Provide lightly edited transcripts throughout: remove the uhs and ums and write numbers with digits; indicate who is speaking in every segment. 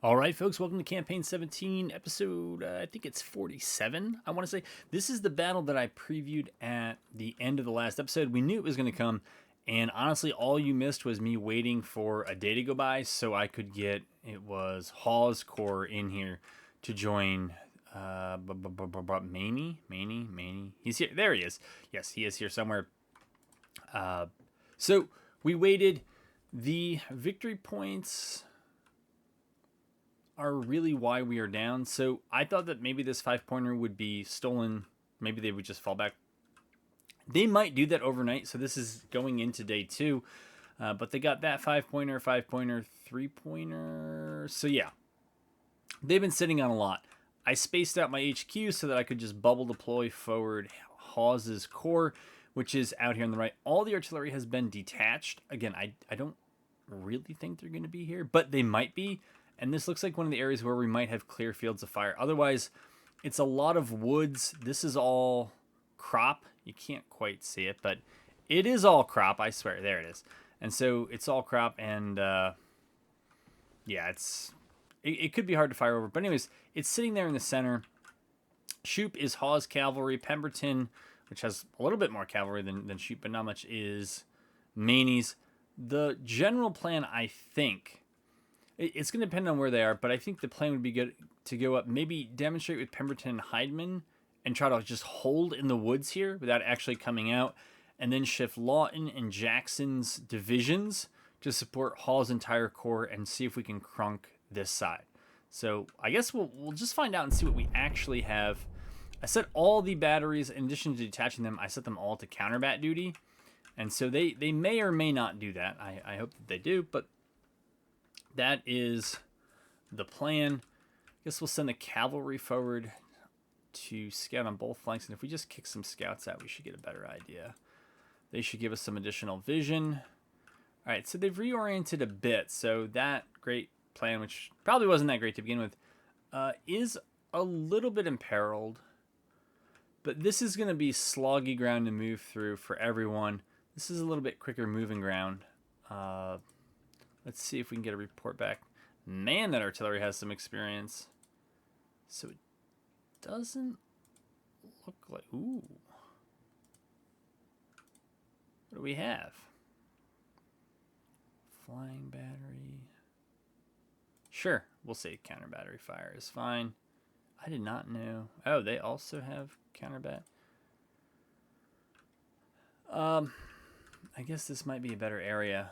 Speaker 1: All right, folks, welcome to Campaign 17, episode, I think it's 47, I want to say. This is the battle that I previewed at the end of the last episode. We knew it was going to come, and honestly, all you missed was me waiting for a day to go by so I could get, it was Hawes Core in here to join Maney. He's here. There he is. Yes, he is here somewhere. So we waited. The victory points are really why we are down. So I thought that maybe this 5-pointer would be stolen. Maybe they would just fall back. They might do that overnight. So this is going into day 2. But they got that 5-pointer, 3-pointer. So yeah, they've been sitting on a lot. I spaced out my HQ so that I could just bubble deploy forward Hawes' core, which is out here on the right. All the artillery has been detached. Again, I don't really think they're going to be here, but they might be. And this looks like one of the areas where we might have clear fields of fire. Otherwise, it's a lot of woods. This is all crop. You can't quite see it, but it is all crop. I swear. There it is. And so it's all crop. And yeah, it could be hard to fire over. But anyways, it's sitting there in the center. Shoop is Hawes Cavalry. Pemberton, which has a little bit more cavalry than Shoop, but not much, is Maney's. The general plan, I think, it's going to depend on where they are, but I think the plan would be good to go up, maybe demonstrate with Pemberton and Hydeman, and try to just hold in the woods here without actually coming out, and then shift Lawton and Jackson's divisions to support Hall's entire corps and see if we can crunk this side. So I guess we'll just find out and see what we actually have. I set all the batteries, in addition to detaching them, I set them all to counterbat duty. And so they may or may not do that. I hope that they do, but that is the plan. I guess we'll send the cavalry forward to scout on both flanks. And if we just kick some scouts out, we should get a better idea. They should give us some additional vision. All right, so they've reoriented a bit. So that great plan, which probably wasn't that great to begin with, is a little bit imperiled. But this is going to be sloggy ground to move through for everyone. This is a little bit quicker moving ground. Let's see if we can get a report back. Man, that artillery has some experience. So it doesn't look like... Ooh. What do we have? Flying battery. Sure, we'll say counter battery fire is fine. I did not know. Oh, they also have counterbat. I guess this might be a better area.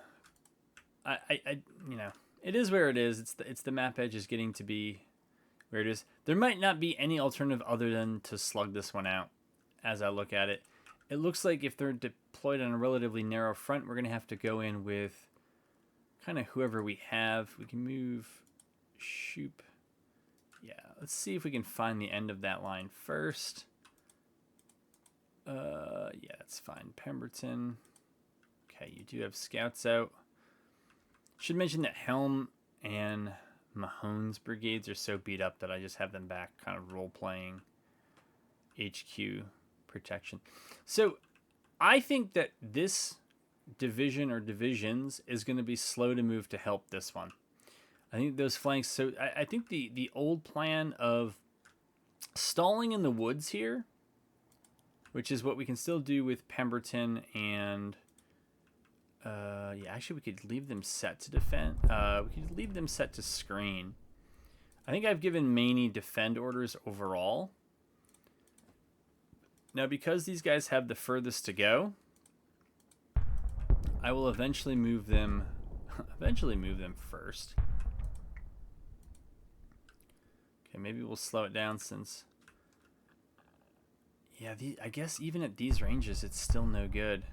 Speaker 1: You know, it is where it is. It's the map edge is getting to be where it is. There might not be any alternative other than to slug this one out. As I look at it, it looks like if they're deployed on a relatively narrow front, we're gonna have to go in with kind of whoever we have. We can move Shoop. Yeah, let's see if we can find the end of that line first. Yeah, that's fine. Pemberton. Okay, you do have scouts out. Should mention that Helm and Mahone's brigades are so beat up that I just have them back kind of role-playing HQ protection. So I think that this division or divisions is going to be slow to move to help this one. I think those flanks... So I think the old plan of stalling in the woods here, which is what we can still do with Pemberton and... yeah, actually, we could leave them set to defend. We could leave them set to screen. I think I've given Maney defend orders overall. Now, because these guys have the furthest to go, I will eventually move them. First. Okay, maybe we'll slow it down since. Yeah, I guess even at these ranges, it's still no good.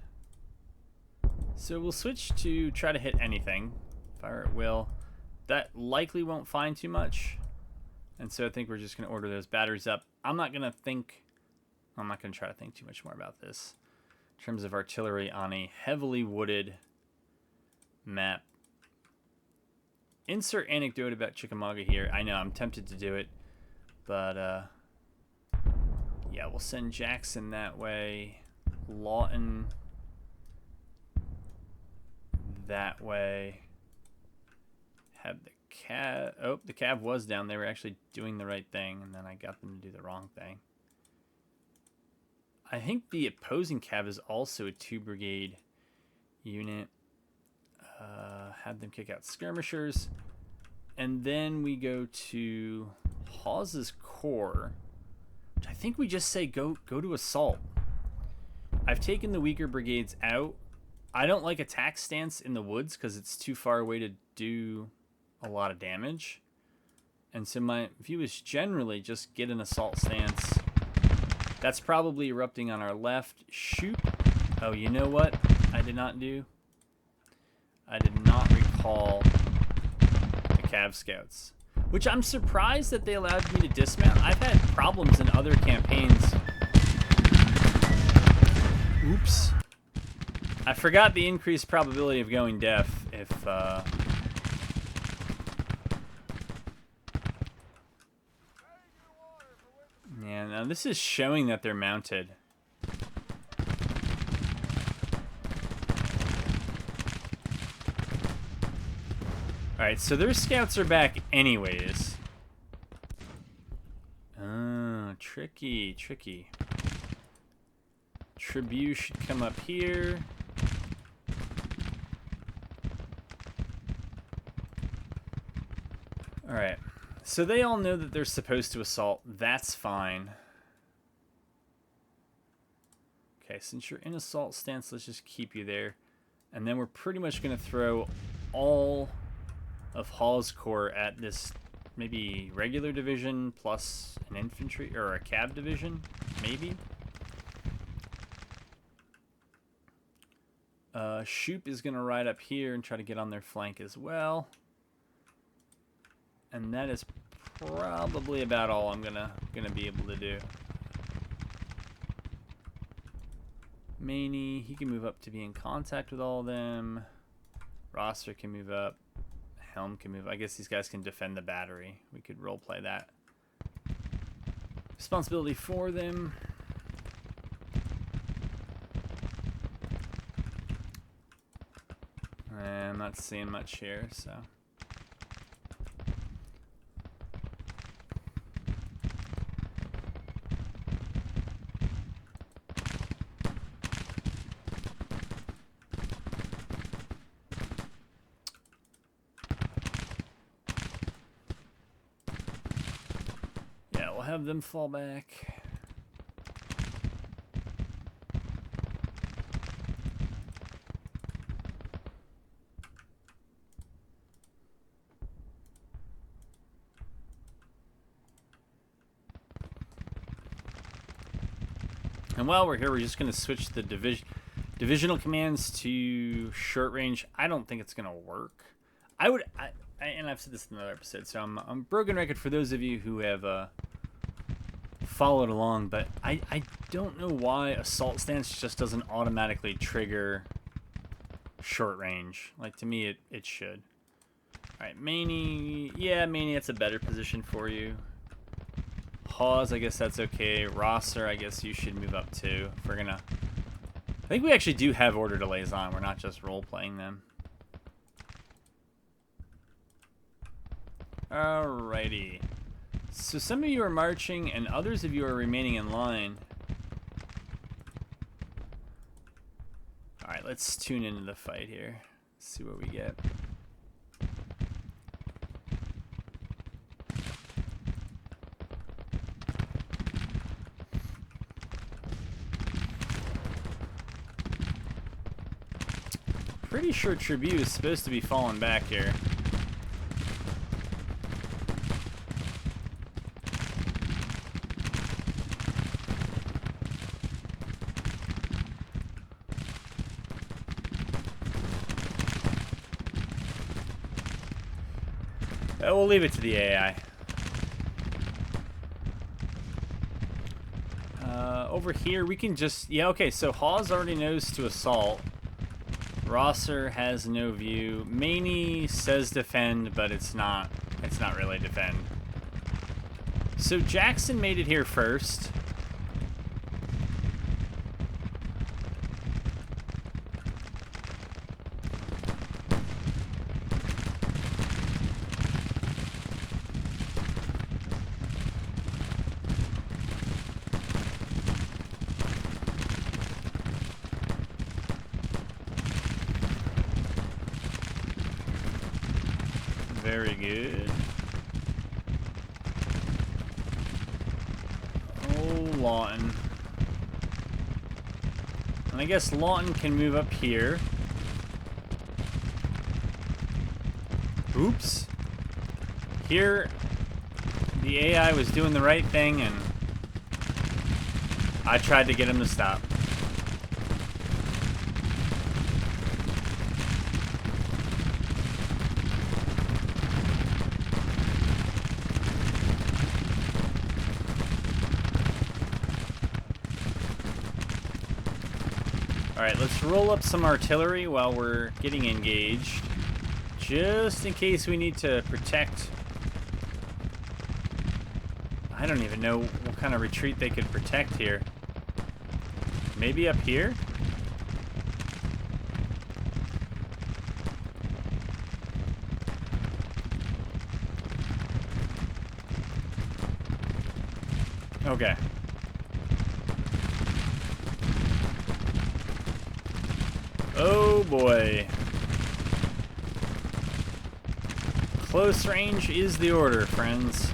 Speaker 1: So we'll switch to try to hit anything. Fire at will. That likely won't find too much. And so I think we're just going to order those batteries up. I'm not going to try to think too much more about this. In terms of artillery on a heavily wooded map. Insert anecdote about Chickamauga here. I know, I'm tempted to do it. But, yeah, we'll send Jackson that way. Lawton... that way. had the Cav. Oh, the Cav was down. They were actually doing the right thing, and then I got them to do the wrong thing. I think the opposing Cav is also a 2-brigade unit. Had them kick out skirmishers. And then we go to Hawes' core, which I think we just say go to assault. I've taken the weaker brigades out. I don't like attack stance in the woods because it's too far away to do a lot of damage. And so my view is generally just get an assault stance. That's probably erupting on our left. Shoot. Oh, you know what I did not do? I did not recall the Cav Scouts, which I'm surprised that they allowed me to dismount. I've had problems in other campaigns. Oops. I forgot the increased probability of going deaf if... Yeah, now this is showing that they're mounted. Alright, so their scouts are back anyways. Oh, tricky, tricky. Tribute should come up here. Alright, so they all know that they're supposed to assault. That's fine. Okay, since you're in assault stance, let's just keep you there. And then we're pretty much going to throw all of Hawes' Corps at this maybe regular division plus an infantry or a cab division, maybe. Shoop is going to ride up here and try to get on their flank as well. And that is probably about all I'm gonna be able to do. Maney, he can move up to be in contact with all of them. Rosser can move up. Helm can move. I guess these guys can defend the battery. We could roleplay that. Responsibility for them. I'm not seeing much here, so. Have them fall back. And while we're here, we're just going to switch the divisional commands to short range. I don't think it's going to work. And I've said this in another episode, so I'm broken record for those of you who have followed along, but I don't know why assault stance just doesn't automatically trigger short range. Like, to me, it should. Alright, Maney. Yeah, Maney, that's a better position for you. Hawes, I guess that's okay. Rosser, I guess you should move up too. If we're gonna... I think we actually do have order delays on. We're not just role-playing them. Alrighty. So some of you are marching and others of you are remaining in line. Alright, let's tune into the fight here. See what we get. Pretty sure Tribute is supposed to be falling back here. We'll leave it to the AI. Over here, we can just... Yeah, okay, so Hawes already knows to assault. Rosser has no view. Maney says defend, but it's not really defend. So Jackson made it here first. Very good. Oh, Lawton. And I guess Lawton can move up here. Oops. Here, the AI was doing the right thing, and I tried to get him to stop. Alright, let's roll up some artillery while we're getting engaged. Just in case we need to protect. I don't even know what kind of retreat they could protect here. Maybe up here? Okay. Oh boy. Close range is the order, friends.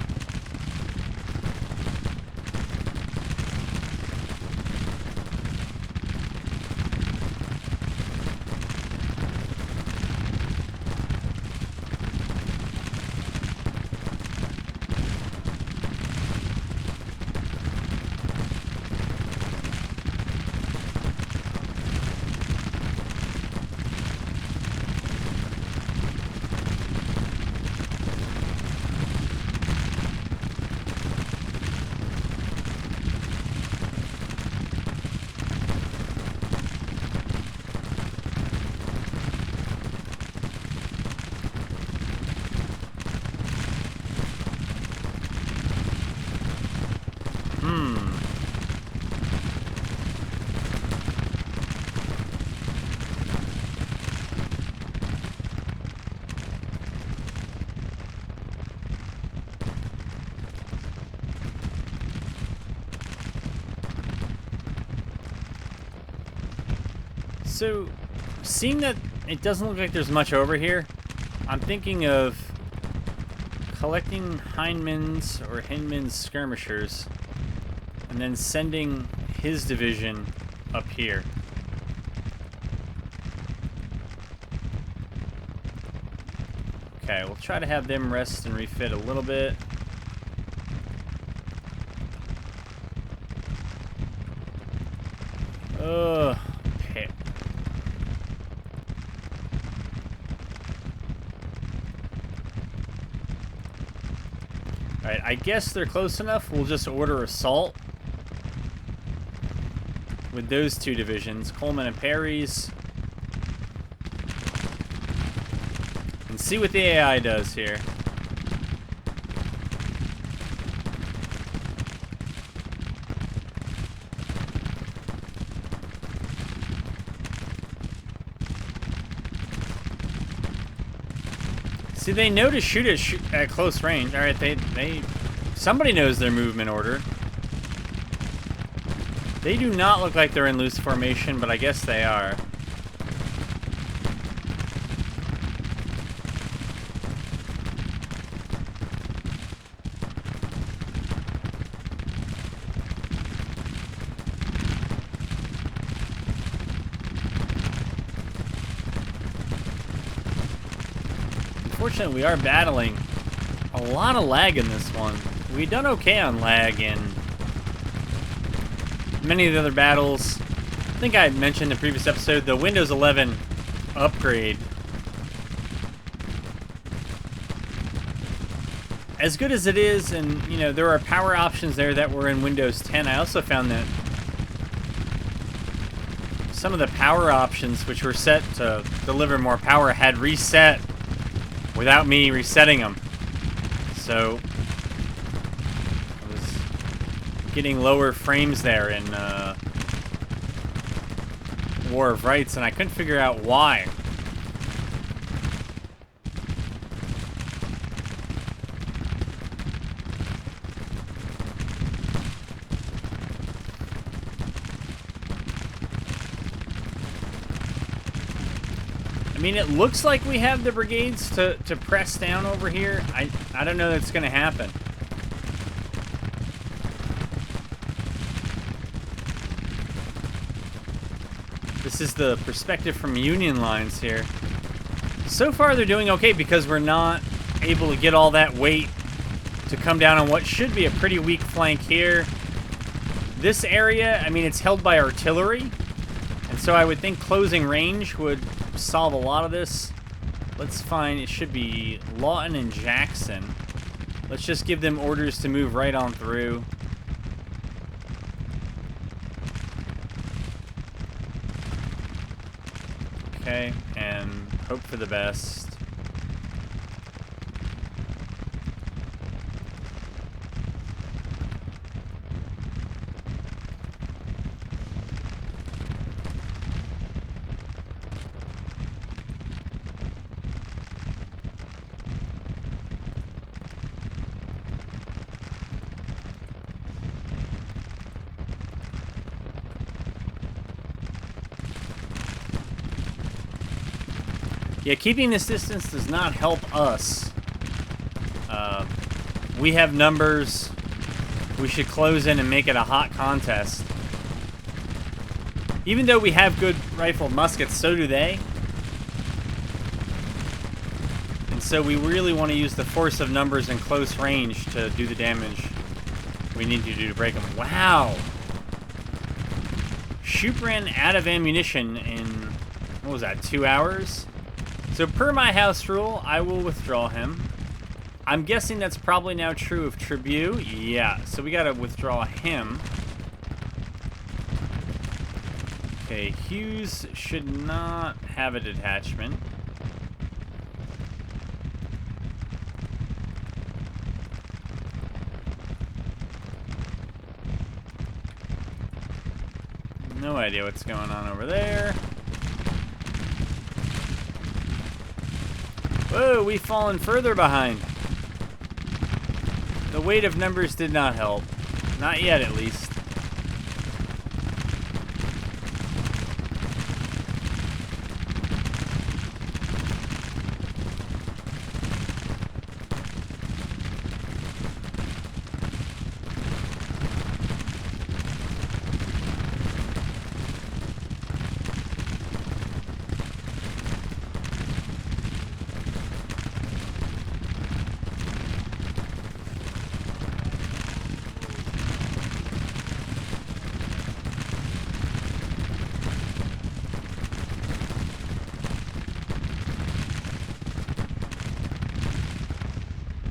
Speaker 1: So, seeing that it doesn't look like there's much over here, I'm thinking of collecting Hindman's or Hindman's skirmishers and then sending his division up here. Okay, we'll try to have them rest and refit a little bit. Ugh. Alright, I guess they're close enough. We'll just order assault with those two divisions, Coleman and Perry's, and see what the AI does here. See, they know to shoot at close range. All right, somebody knows their movement order. They do not look like they're in loose formation, but I guess they are. Unfortunately, we are battling a lot of lag in this one. We've done okay on lag in many of the other battles. I think I mentioned in the previous episode the Windows 11 upgrade. As good as it is, and you know, there are power options there that were in Windows 10, I also found that some of the power options which were set to deliver more power had reset without me resetting them. So I was getting lower frames there in War of Rights, and I couldn't figure out why. I mean, it looks like we have the brigades to press down over here. I don't know that's going to happen. This is the perspective from Union lines here. So far, they're doing okay because we're not able to get all that weight to come down on what should be a pretty weak flank here. This area, I mean, it's held by artillery, and so I would think closing range would solve a lot of this. Let's find, it should be Lawton and Jackson. Let's just give them orders to move right on through. Okay, and hope for the best. Yeah, keeping this distance does not help us. We have numbers. We should close in and make it a hot contest. Even though we have good rifled muskets, so do they. And so we really want to use the force of numbers in close range to do the damage we need to do to break them. Wow! Shoop ran out of ammunition in, what was that, 2 hours? So per my house rule, I will withdraw him. I'm guessing that's probably now true of Tribute. Yeah, so we gotta withdraw him. Okay, Hughes should not have a detachment. No idea what's going on over there. Whoa, we've fallen further behind. The weight of numbers did not help. Not yet, at least.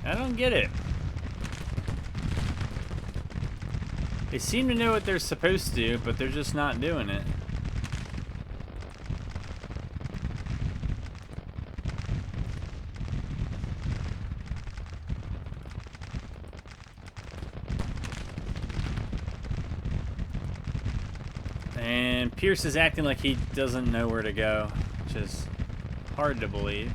Speaker 1: I don't get it. They seem to know what they're supposed to do, but they're just not doing it. And Pierce is acting like he doesn't know where to go, which is hard to believe.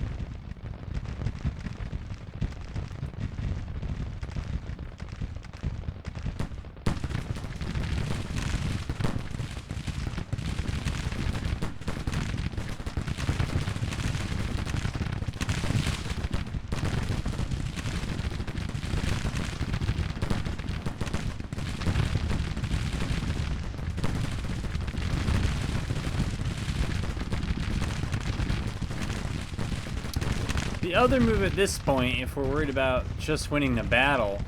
Speaker 1: The other move at this point, if we're worried about just winning the battle,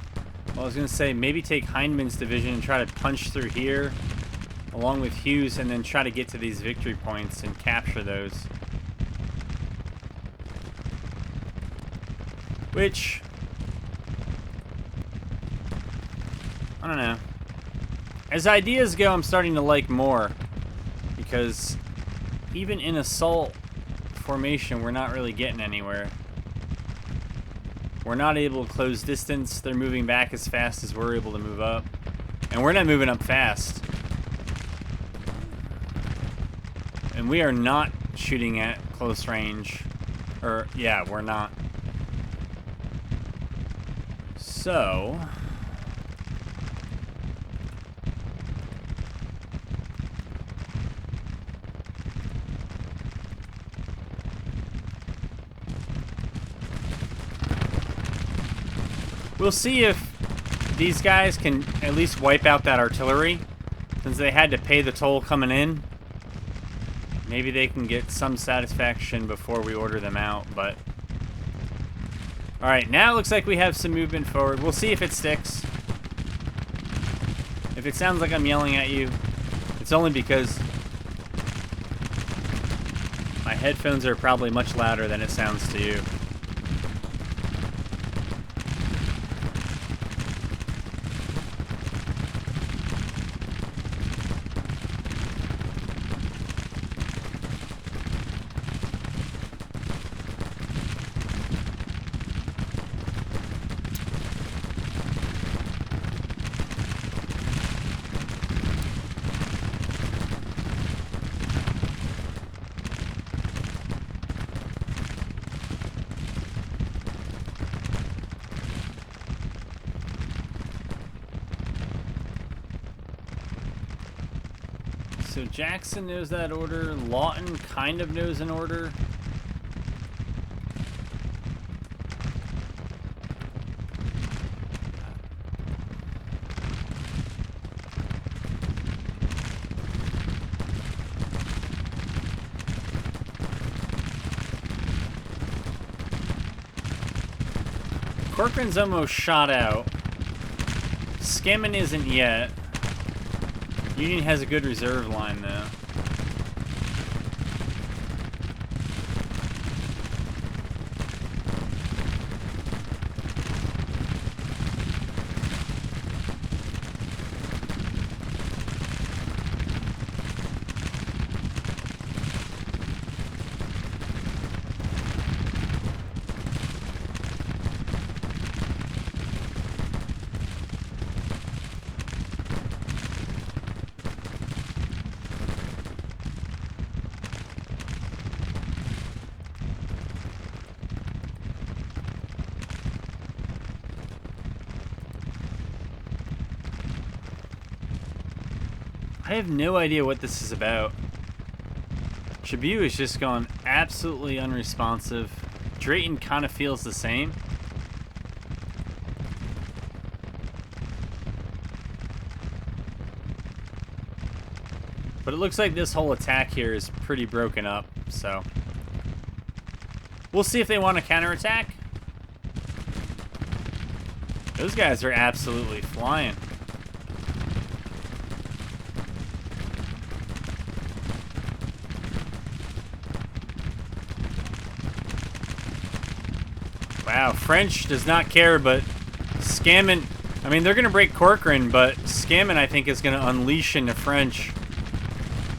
Speaker 1: well, I was going to say maybe take Hindman's division and try to punch through here along with Hughes and then try to get to these victory points and capture those. Which, I don't know. As ideas go, I'm starting to like more because even in assault formation, we're not really getting anywhere. We're not able to close distance. They're moving back as fast as we're able to move up. And we're not moving up fast. And we are not shooting at close range. Or, yeah, we're not. So... We'll see if these guys can at least wipe out that artillery, since they had to pay the toll coming in. Maybe they can get some satisfaction before we order them out, but... Alright, now it looks like we have some movement forward. We'll see if it sticks. If it sounds like I'm yelling at you, it's only because my headphones are probably much louder than it sounds to you. So Jackson knows that order. Lawton kind of knows an order. Corcoran's almost shot out. Skimming isn't yet. Union has a good reserve line, though. I have no idea what this is about. Shabu is just gone absolutely unresponsive. Drayton kind of feels the same. But it looks like this whole attack here is pretty broken up, so... We'll see if they want to counterattack. Those guys are absolutely flying. Wow, French does not care, but Scammon... I mean, they're going to break Corcoran, but Scammon, I think, is going to unleash into French.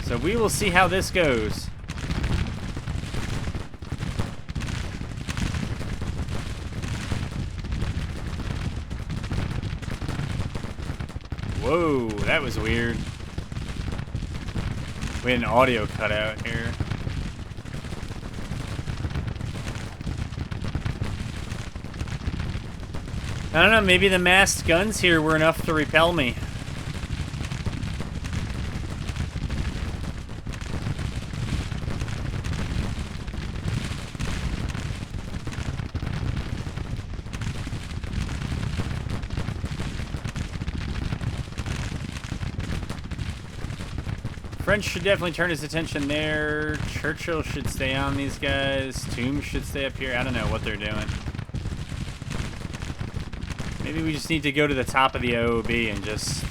Speaker 1: So we will see how this goes. Whoa, that was weird. We had an audio cutout here. I don't know, maybe the masked guns here were enough to repel me. French should definitely turn his attention there. Churchill should stay on these guys. Toombs should stay up here. I don't know what they're doing. Maybe we just need to go to the top of the OOB and just...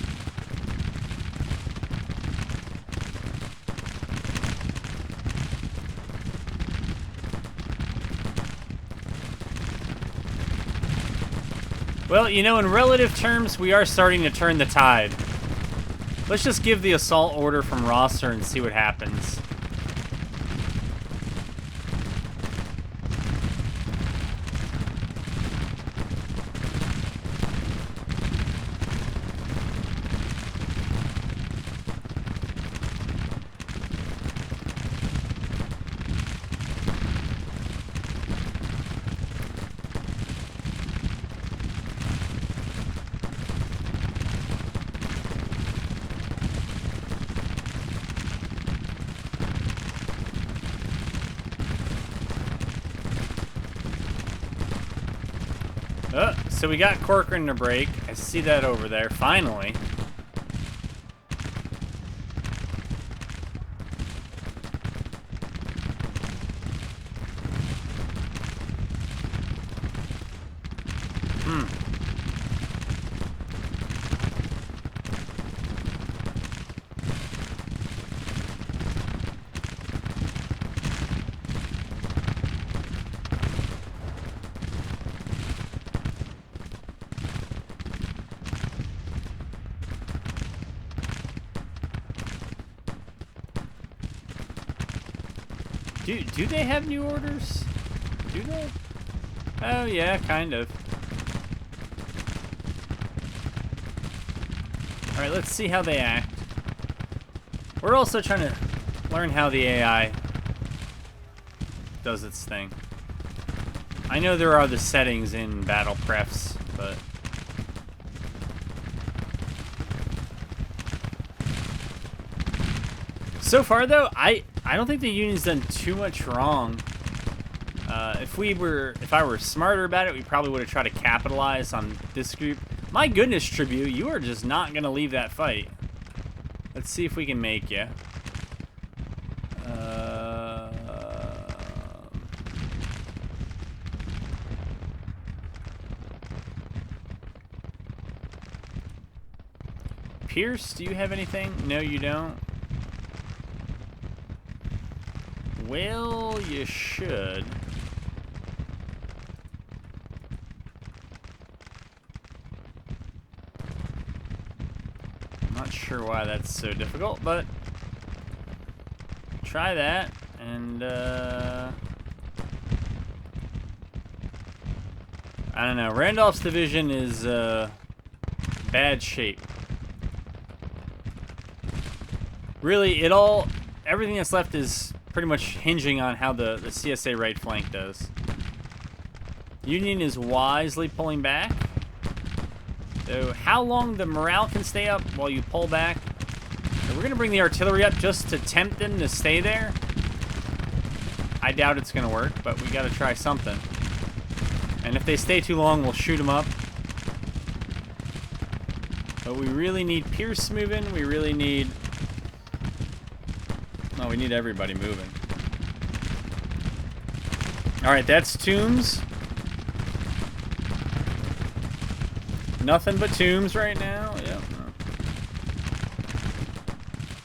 Speaker 1: Well, you know, in relative terms, we are starting to turn the tide. Let's just give the assault order from Rosser and see what happens. So we got Corcoran to break. I see that over there, finally. Do they have new orders? Do they? Oh yeah, kind of. Alright, let's see how they act. We're also trying to learn how the AI does its thing. I know there are the settings in battle prefs, but... So far, though, I don't think the Union's done too much wrong. If I were smarter about it, we probably would have tried to capitalize on this group. My goodness, Tribute, you are just not gonna leave that fight. Let's see if we can make you. Pierce, do you have anything? No, you don't. Well, you should. I'm not sure why that's so difficult, but try that, and I don't know. Randolph's division is bad shape. Really, everything that's left is pretty much hinging on how the CSA right flank does. Union is wisely pulling back. So how long the morale can stay up while you pull back? So we're going to bring the artillery up just to tempt them to stay there. I doubt it's going to work, but we got to try something. And if they stay too long, we'll shoot them up. But we really need Pierce moving. We really need... Oh, we need everybody moving. Alright, that's Tombs. Nothing but Tombs right now. Yep.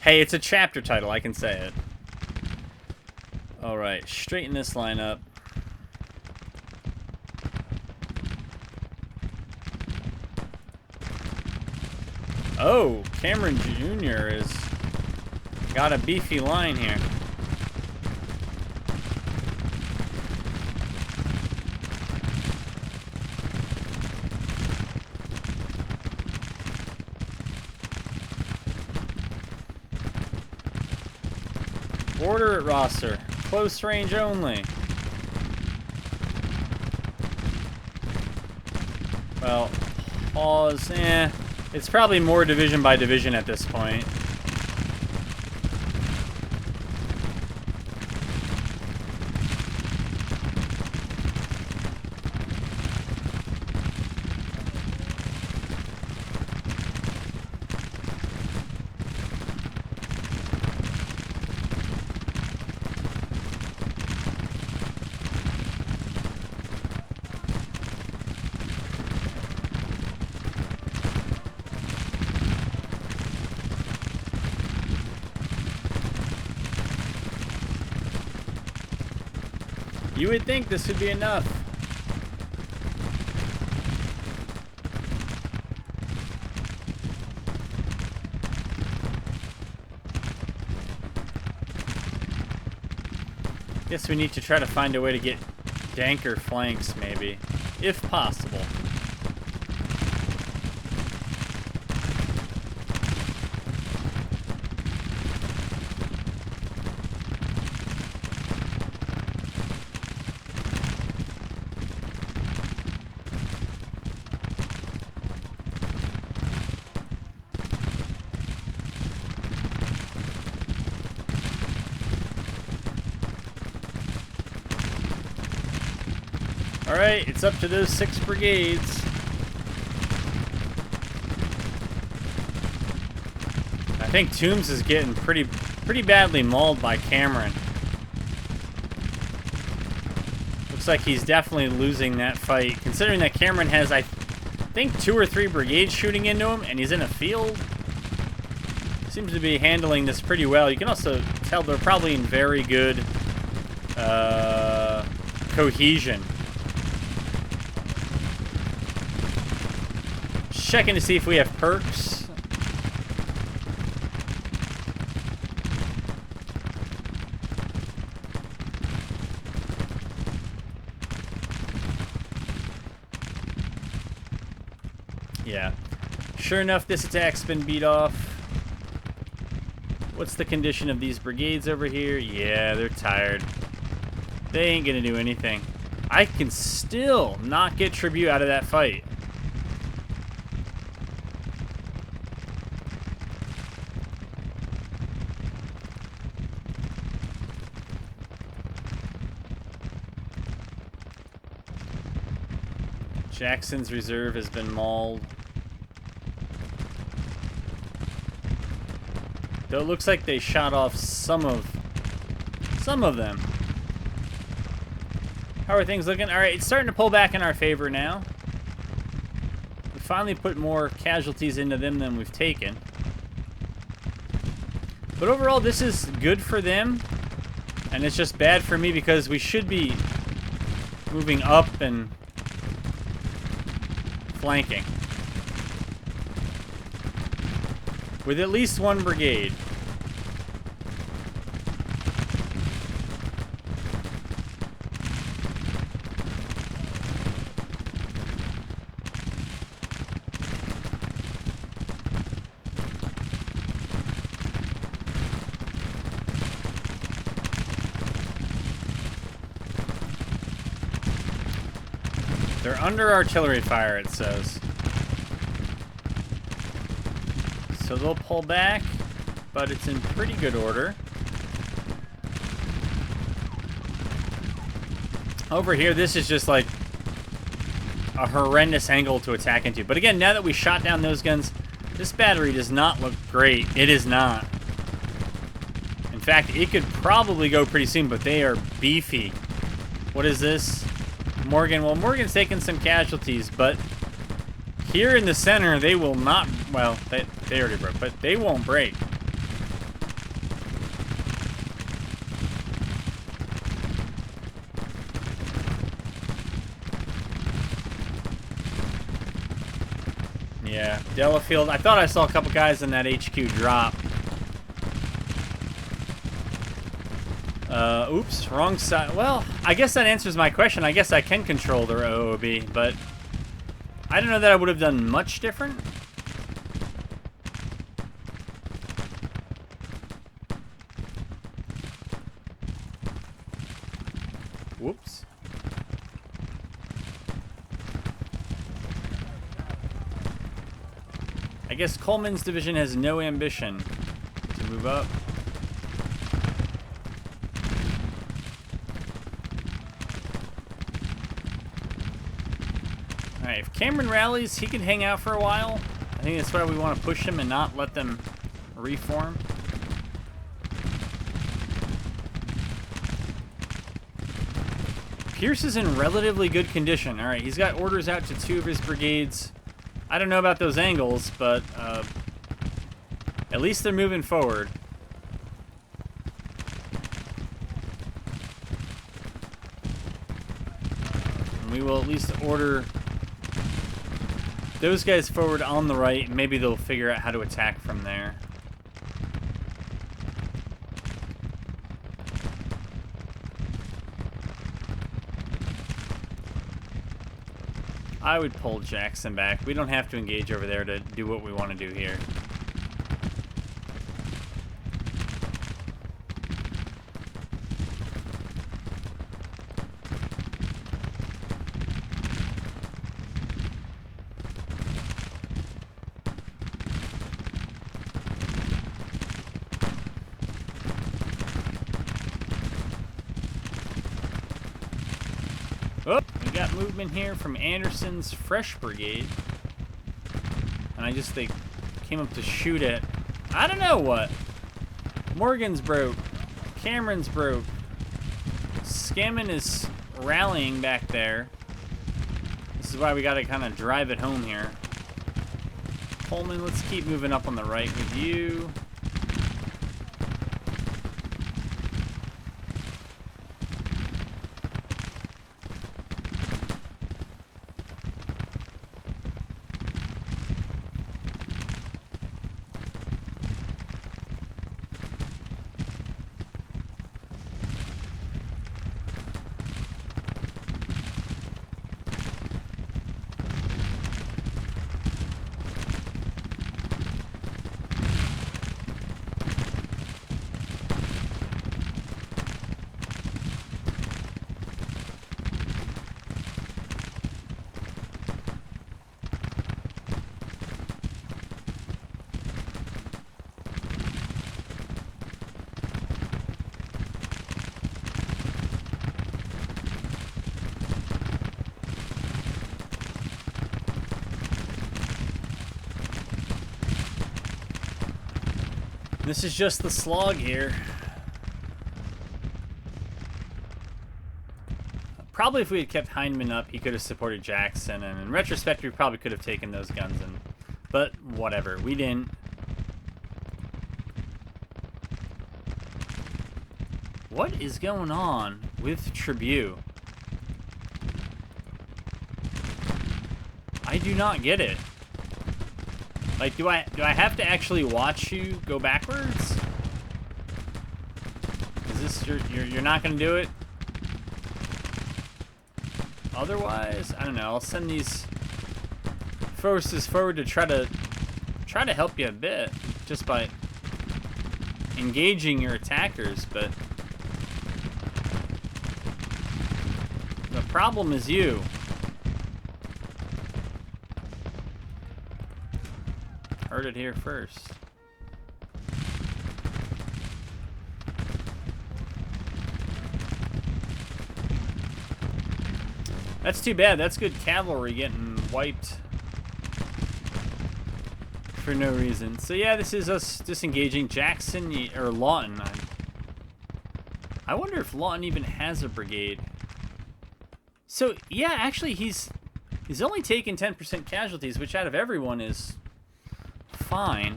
Speaker 1: Hey, it's a chapter title. I can say it. Alright, straighten this line up. Oh, Cameron Jr. is... got a beefy line here. Order it, Rosser. Close range only. Well, Hawes, it's probably more division by division at this point. You would think this would be enough. Guess we need to try to find a way to get danker flanks, maybe, if possible. Alright, it's up to those 6 brigades. I think Toombs is getting pretty badly mauled by Cameron. Looks like he's definitely losing that fight, considering that Cameron has, I think, 2 or 3 brigades shooting into him, and he's in a field. Seems to be handling this pretty well. You can also tell they're probably in very good cohesion. Just checking to see if we have perks. Yeah. Sure enough, this attack's been beat off. What's the condition of these brigades over here? Yeah, they're tired. They ain't gonna do anything. I can still not get tribute out of that fight. Jackson's reserve has been mauled. Though it looks like they shot off some of them. How are things looking? All right, it's starting to pull back in our favor now. We finally put more casualties into them than we've taken. But overall, this is good for them. And it's just bad for me because we should be moving up and flanking with at least 1 brigade. They're under artillery fire, it says. So they'll pull back, but it's in pretty good order. Over here, this is just like a horrendous angle to attack into. But again, now that we shot down those guns, this battery does not look great. It is not. In fact, it could probably go pretty soon, but they are beefy. What is this? Morgan. Well, Morgan's taking some casualties, but here in the center, they will not... Well, they already broke, but they won't break. Yeah, Delafield. I thought I saw a couple guys in that HQ drop. Oops, wrong side. Well, I guess that answers my question. I guess I can control their OOB, but I don't know that I would have done much different. Whoops. I guess Coleman's division has no ambition to move up. Alright, if Cameron rallies, he can hang out for a while. I think that's why we want to push him and not let them reform. Pierce is in relatively good condition. Alright, he's got orders out to 2 of his brigades. I don't know about those angles, but at least they're moving forward. And we will at least order those guys forward on the right. Maybe they'll figure out how to attack from there. I would pull Jackson back. We don't have to engage over there to do what we want to do here. Oh, we got movement here from Anderson's Fresh Brigade. And they came up to shoot at, I don't know what. Morgan's broke. Cameron's broke. Scammon is rallying back there. This is why we gotta kind of drive it home here. Coleman, let's keep moving up on the right with you. This is just the slog here. Probably if we had kept Heinemann up, he could have supported Jackson, and in retrospect, we probably could have taken those guns, but whatever, we didn't. What is going on with Tribute? I do not get it. Like, do I have to actually watch you go backwards? Is this you're not gonna do it? Otherwise, I don't know. I'll send these forces forward to try to help you a bit, just by engaging your attackers. But the problem is you. Heard it here first. That's too bad. That's good cavalry getting wiped for no reason. So yeah, this is us disengaging Jackson or Lawton. I wonder if Lawton even has a brigade. So yeah, actually he's only taken 10% casualties, which out of everyone is fine.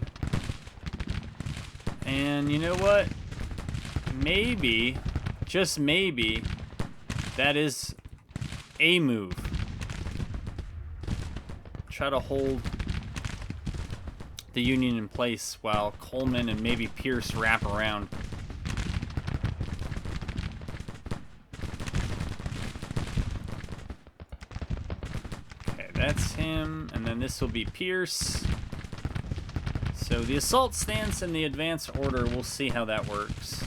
Speaker 1: And you know what? Maybe, just maybe, that is a move. Try to hold the Union in place while Coleman and maybe Pierce wrap around. Okay, that's him, and then this will be Pierce. So the assault stance and the advance order, we'll see how that works.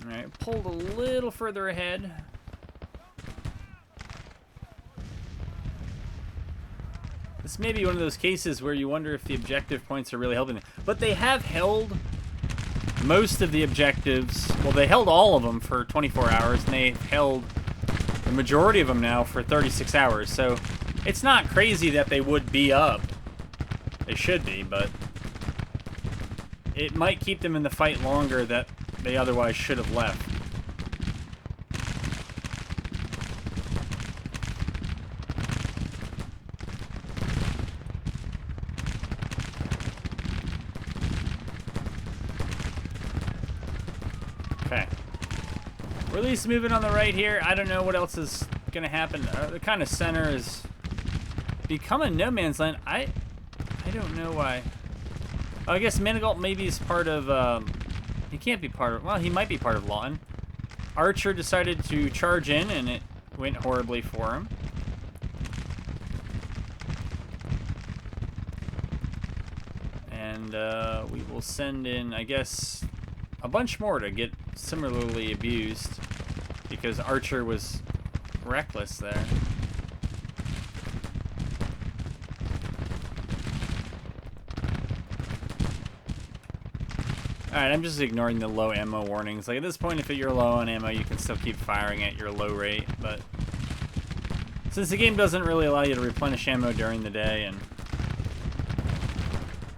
Speaker 1: Alright, pulled a little further ahead. This may be one of those cases where you wonder if the objective points are really helping them. But they have held most of the objectives. Well, they held all of them for 24 hours, and they've held the majority of them now for 36 hours. So it's not crazy that they would be up. They should be, but it might keep them in the fight longer that they otherwise should have left. Okay. We're at least moving on the right here. I don't know what else is going to happen. The kind of center is becoming no man's land. I don't know why. Oh, I guess Manigault maybe is part of... he can't be part of... Well, he might be part of Lawton. Archer decided to charge in, and it went horribly for him. And we will send in, I guess, a bunch more to get similarly abused, because Archer was reckless there. Alright, I'm just ignoring the low ammo warnings. Like, at this point, if you're low on ammo, you can still keep firing at your low rate, but since the game doesn't really allow you to replenish ammo during the day and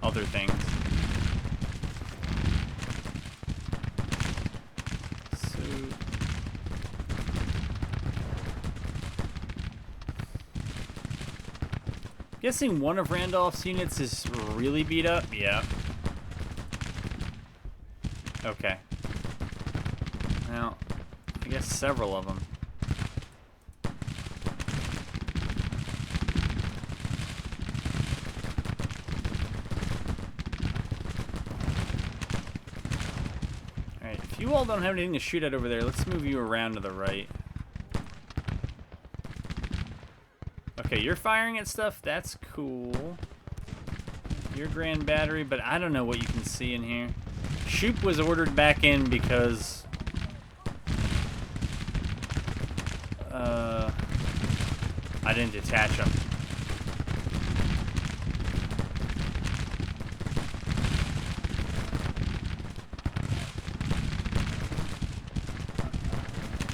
Speaker 1: other things. So guessing one of Randolph's units is really beat up? Yeah. Okay. Well, I guess several of them. Alright, if you all don't have anything to shoot at over there, let's move you around to the right. Okay, you're firing at stuff. That's cool. Your grand battery, but I don't know what you can see in here. Shoop was ordered back in because I didn't detach him.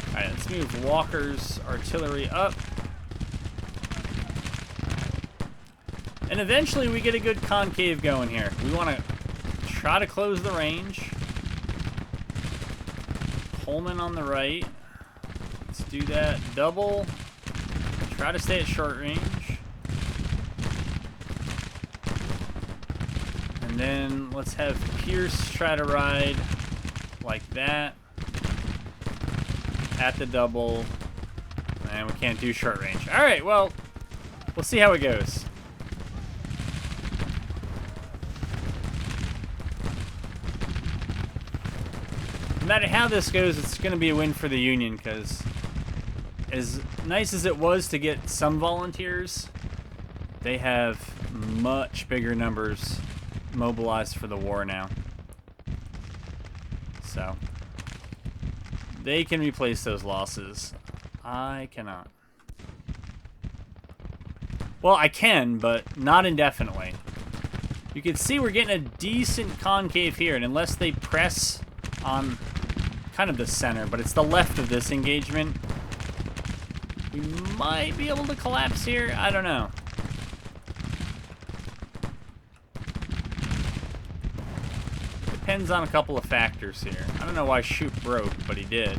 Speaker 1: Alright, let's move Walker's artillery up. And eventually we get a good concave going here. We want to try to close the range. Coleman on the right. Let's do that. Double. Try to stay at short range. And then let's have Pierce try to ride like that. At the double. And we can't do short range. Alright, well, we'll see how it goes. No matter how this goes, it's going to be a win for the Union, because as nice as it was to get some volunteers, they have much bigger numbers mobilized for the war now. So, they can replace those losses. I cannot. Well, I can, but not indefinitely. You can see we're getting a decent concave here, and unless they press on kind of the center, but it's the left of this engagement, we might be able to collapse here. I don't know. Depends on a couple of factors here. I don't know why Shoot broke, but he did.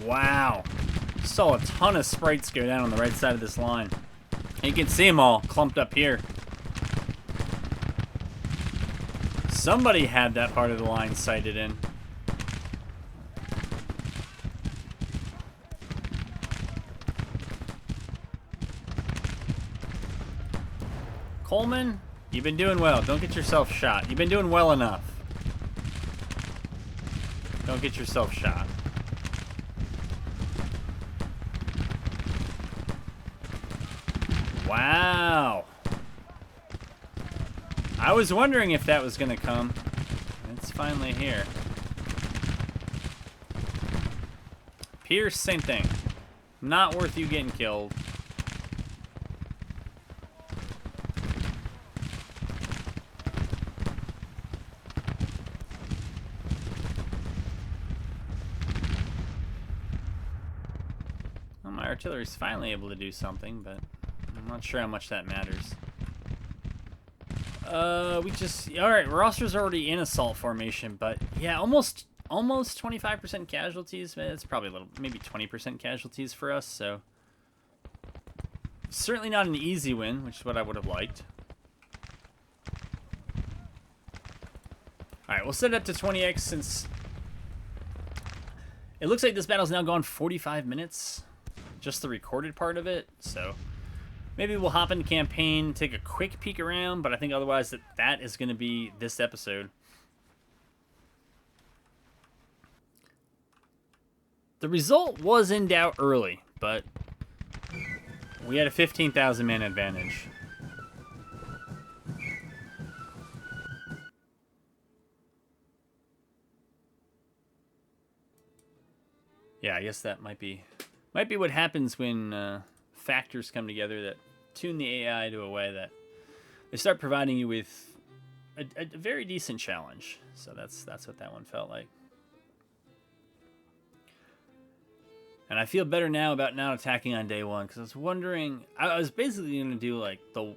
Speaker 1: Wow. Saw a ton of sprites go down on the right side of this line. And you can see them all clumped up here. Somebody had that part of the line sighted in. Coleman, you've been doing well. Don't get yourself shot. You've been doing well enough. Don't get yourself shot. Wow. I was wondering if that was going to come. It's finally here. Pierce, same thing. Not worth you getting killed. Well, my artillery's finally able to do something, but I'm not sure how much that matters. Alright, Roster's already in assault formation, but yeah, almost 25% casualties. It's probably a little, maybe 20% casualties for us, so certainly not an easy win, which is what I would have liked. Alright, we'll set it up to 20x since it looks like this battle's now gone 45 minutes, just the recorded part of it, so maybe we'll hop into campaign, take a quick peek around, but I think otherwise that is going to be this episode. The result was in doubt early, but we had a 15,000 man advantage. Yeah, I guess that might be what happens when factors come together that tune the AI to a way that they start providing you with a very decent challenge. So that's what that one felt like. And I feel better now about not attacking on day one, because I was wondering, I was basically going to do like the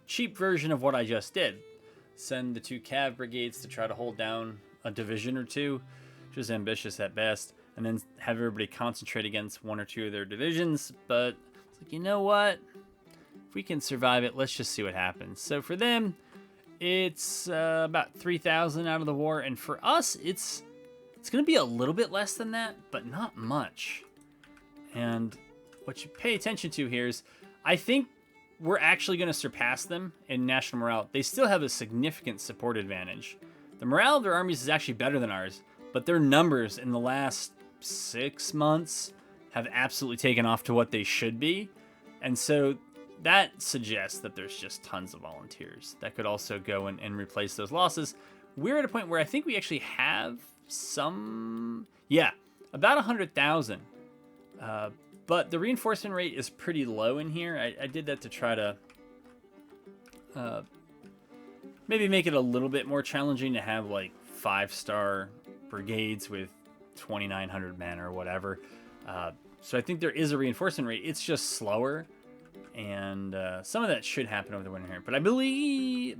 Speaker 1: cheap version of what I just did. Send the 2 cav brigades to try to hold down a division or two, which is ambitious at best, and then have everybody concentrate against 1 or 2 of their divisions. But it's like, you know what? If we can survive it, let's just see what happens. So for them, it's about 3,000 out of the war, and for us, it's going to be a little bit less than that, but not much. And what you pay attention to here is, I think we're actually going to surpass them in national morale. They still have a significant support advantage. The morale of their armies is actually better than ours, but their numbers in the last 6 months have absolutely taken off to what they should be. And so that suggests that there's just tons of volunteers that could also go and replace those losses. We're at a point where I think we actually have some, about 100,000. But the reinforcement rate is pretty low in here. I did that to try to maybe make it a little bit more challenging to have like 5-star brigades with 2,900 men or whatever. So I think there is a reinforcement rate. It's just slower, and some of that should happen over the winter here. But I believe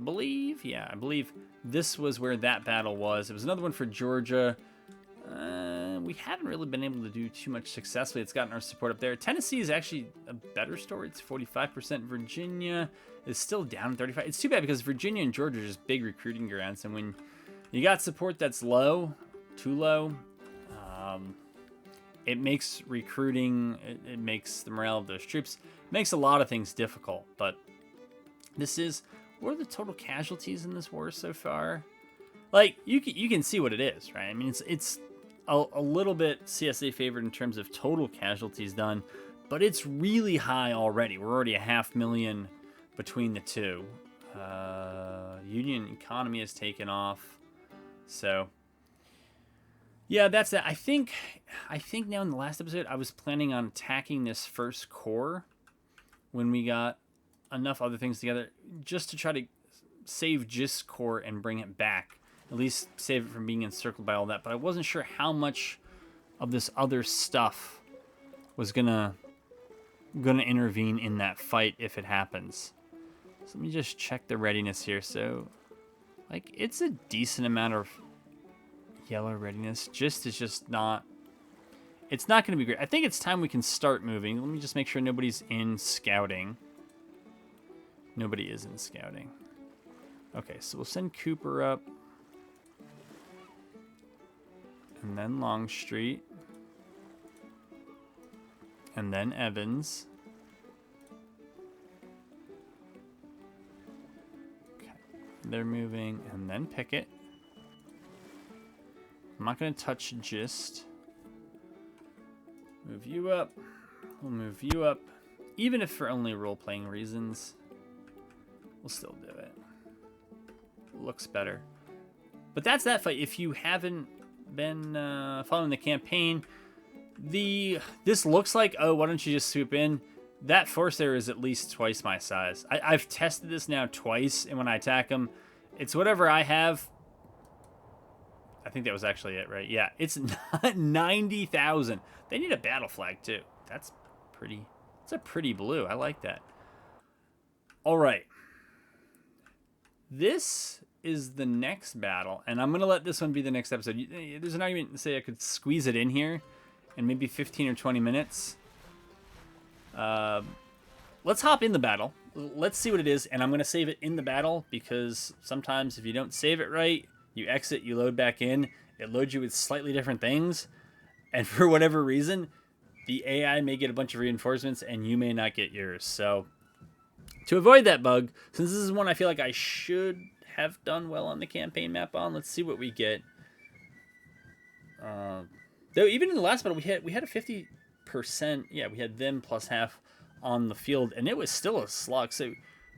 Speaker 1: this was where that battle was. It was another one for Georgia. We haven't really been able to do too much successfully. It's gotten our support up there. Tennessee is actually a better story. It's 45%. Virginia is still down 35%. It's too bad because Virginia and Georgia are just big recruiting grounds. And when you got support that's low, too low, it makes recruiting, it makes the morale of those troops, it makes a lot of things difficult. But this is, what are the total casualties in this war so far? Like, you can see what it is, right? I mean, it's a little bit CSA favored in terms of total casualties done, but it's really high already. We're already 500,000 between the two. Union economy has taken off. So, yeah, that's that. I think now in the last episode, I was planning on attacking this first corps when we got enough other things together, just to try to save Gist's corps and bring it back. At least save it from being encircled by all that. But I wasn't sure how much of this other stuff was gonna intervene in that fight if it happens. So let me just check the readiness here. So, like, it's a decent amount of yellow readiness. Gist is just not... It's not going to be great. I think it's time we can start moving. Let me just make sure nobody's in scouting. Nobody is in scouting. Okay, so we'll send Cooper up. And then Longstreet. And then Evans. Okay. They're moving. And then Pickett. I'm not going to touch Gist. Move you up. We'll move you up. Even if for only role-playing reasons, we'll still do it. Looks better. But that's that fight. If you haven't been following the campaign, this looks like, oh, why don't you just swoop in? That force there is at least twice my size. I've tested this now twice, and when I attack them, it's whatever I have. I think that was actually it, right? Yeah, it's 90,000. They need a battle flag too. That's pretty. It's a pretty blue. I like that. All right. This is the next battle, and I'm gonna let this one be the next episode. There's an argument to say I could squeeze it in here in maybe 15 or 20 minutes. Let's hop in the battle. Let's see what it is, and I'm gonna save it in the battle because sometimes if you don't save it right, you exit, you load back in, it loads you with slightly different things, and for whatever reason, the AI may get a bunch of reinforcements and you may not get yours. So to avoid that bug, since this is one I feel like I should have done well on the campaign map on, let's see what we get. Though even in the last battle, we had a 50%. Yeah, we had them plus half on the field, and it was still a slog. So,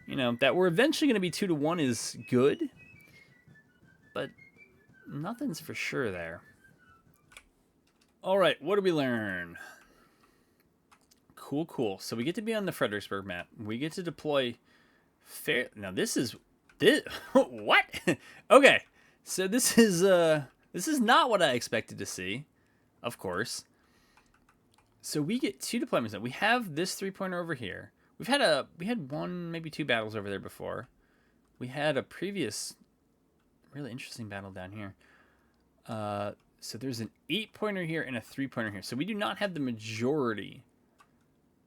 Speaker 1: you know, that we're eventually going to be 2-1 is good, but nothing's for sure there. All right, what did we learn? Cool, cool. So we get to be on the Fredericksburg map. We get to deploy fair. Now this is what? Okay, so this is not what I expected to see, of course. So we get 2 deployments now. We have this 3-pointer over here. We had 1, maybe 2 battles over there before. We had a previous really interesting battle down here. So there's an 8-pointer here and a 3-pointer here. So we do not have the majority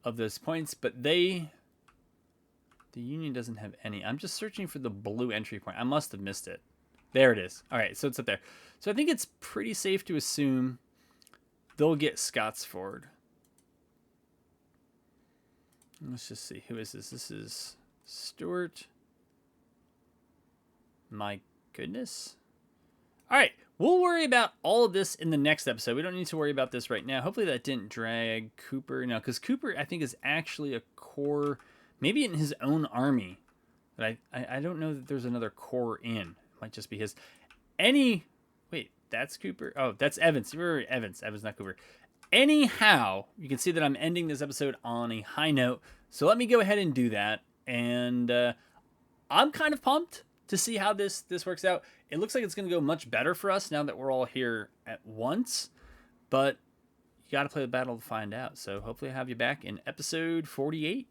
Speaker 1: of those points, but the Union doesn't have any. I'm just searching for the blue entry point. I must have missed it. There it is. All right, so it's up there. So I think it's pretty safe to assume they'll get Scottsford. Let's just see. Who is this? This is Stewart. My goodness. All right. We'll worry about all of this in the next episode. We don't need to worry about this right now. Hopefully that didn't drag Cooper. No, because Cooper, I think, is actually a core, maybe in his own army. But I don't know that there's another core in. It might just be his. Wait, that's Cooper? Oh, that's Evans. Remember Evans. Evans, not Cooper. Anyhow, you can see that I'm ending this episode on a high note. So let me go ahead and do that. And I'm kind of pumped to see how this works out. It looks like it's going to go much better for us now that we're all here at once. But you got to play the battle to find out. So hopefully I'll have you back in episode 48.